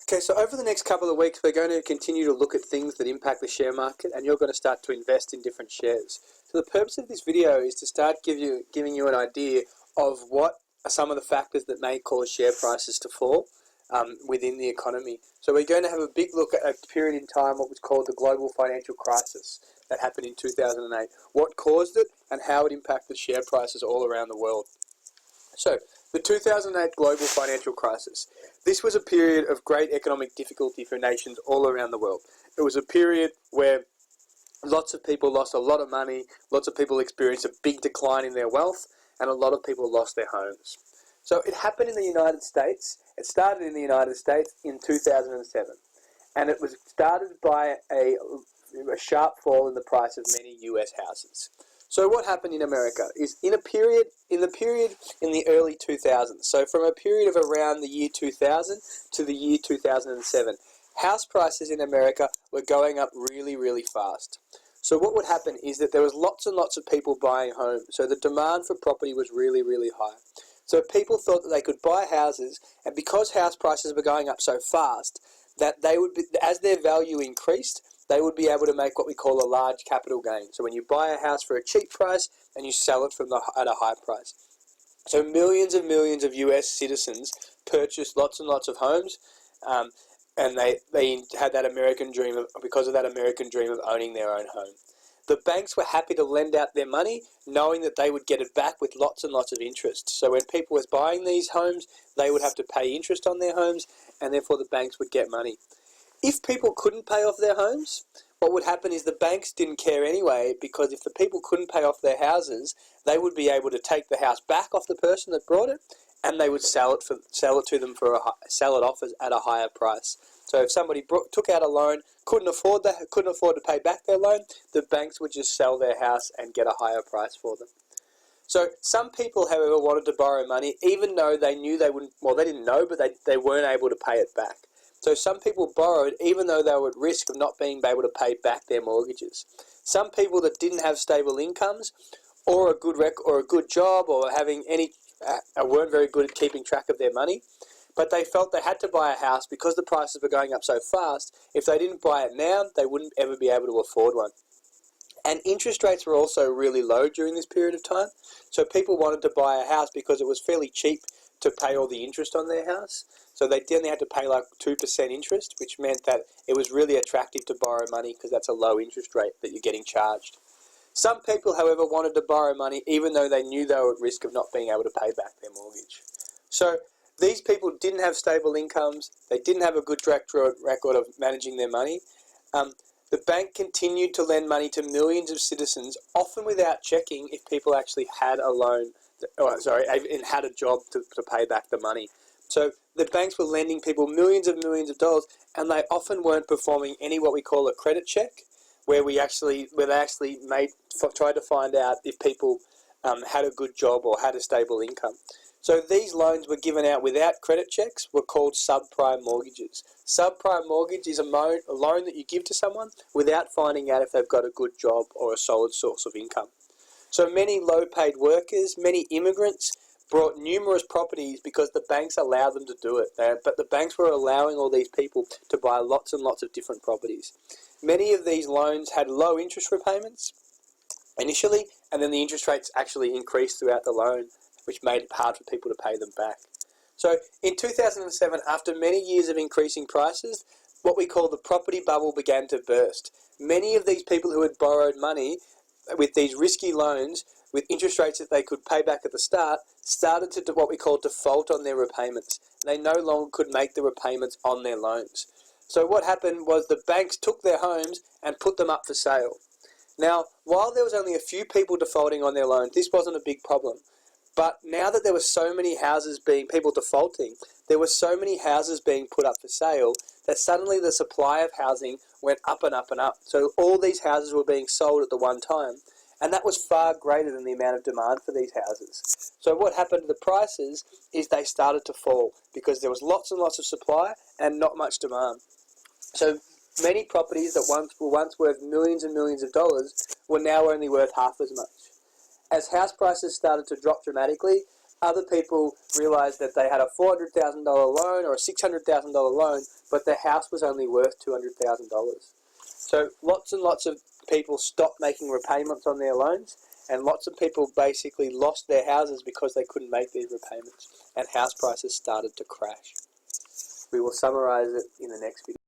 Okay, so over the next couple of weeks, we're going to continue to look at things that impact the share market, and you're going to start to invest in different shares. So the purpose of this video is to start giving you an idea of what are some of the factors that may cause share prices to fall within the economy. So we're going to have a big look at a period in time, what was called the global financial crisis that happened in 2008, what caused it, and how it impacted share prices all around the world. So, the 2008 global financial crisis. This was a period of great economic difficulty for nations all around the world. It was a period where lots of people lost a lot of money, lots of people experienced a big decline in their wealth, and a lot of people lost their homes. So it happened in the United States. It started in the United States in 2007. And it was started by a sharp fall in the price of many US houses. So what happened in America is in the period in the early 2000s, so from a period of around the year 2000 to the year 2007, house prices in America were going up really, really fast. So what would happen is that there was lots and lots of people buying homes, so the demand for property was really, really high. So people thought that they could buy houses, and because house prices were going up so fast, that they would be, as their value increased, they would be able to make what we call a large capital gain. So when you buy a house for a cheap price and you sell it at a high price. So millions of US citizens purchased lots and lots of homes, and they had that American dream because of that American dream of owning their own home. The banks were happy to lend out their money, knowing that they would get it back with lots and lots of interest. So when people were buying these homes, they would have to pay interest on their homes, and therefore the banks would get money. If people couldn't pay off their homes, what would happen is the banks didn't care anyway, because if the people couldn't pay off their houses, they would be able to take the house back off the person that brought it, and they would sell it off at a higher price. So if somebody took out a loan, couldn't afford to pay back their loan, the banks would just sell their house and get a higher price for them. So some people, however, wanted to borrow money, even though they knew they wouldn't. Well, they didn't know, but they weren't able to pay it back. So some people borrowed even though they were at risk of not being able to pay back their mortgages. Some people that didn't have stable incomes, or a good job, or weren't very good at keeping track of their money, but they felt they had to buy a house because the prices were going up so fast. If they didn't buy it now, they wouldn't ever be able to afford one. And interest rates were also really low during this period of time. So people wanted to buy a house because it was fairly cheap to pay all the interest on their house. So they only had to pay like 2% interest, which meant that it was really attractive to borrow money because that's a low interest rate that you're getting charged. Some people, however, wanted to borrow money even though they knew they were at risk of not being able to pay back their mortgage. So these people didn't have stable incomes. They didn't have a good track record of managing their money. The bank continued to lend money to millions of citizens, often without checking if people actually had a loan, and had a job to pay back the money. So the banks were lending people millions of dollars, and they often weren't performing any what we call a credit check, where they actually tried to find out if people had a good job or had a stable income. So these loans were given out without credit checks, were called subprime mortgages. Subprime mortgage is a loan that you give to someone without finding out if they've got a good job or a solid source of income. So many low-paid workers, many immigrants brought numerous properties because the banks allowed them to do it. But the banks were allowing all these people to buy lots and lots of different properties. Many of these loans had low interest repayments initially, and then the interest rates actually increased throughout the loan, which made it hard for people to pay them back. So in 2007, after many years of increasing prices, what we call the property bubble began to burst. Many of these people who had borrowed money with these risky loans, with interest rates that they could pay back at the start, started to do what we call default on their repayments. They no longer could make the repayments on their loans. So what happened was the banks took their homes and put them up for sale. Now, while there was only a few people defaulting on their loans, this wasn't a big problem. But now that there were so many people defaulting, there were so many houses being put up for sale that suddenly the supply of housing went up and up and up. So all these houses were being sold at the one time, and that was far greater than the amount of demand for these houses. So what happened to the prices is they started to fall because there was lots and lots of supply and not much demand. So many properties that were once worth millions and millions of dollars were now only worth half as much. As house prices started to drop dramatically, Other people realised that they had a $400,000 loan or a $600,000 loan, but their house was only worth $200,000. So lots and lots of people stopped making repayments on their loans, and lots of people basically lost their houses because they couldn't make these repayments, and house prices started to crash. We will summarise it in the next video.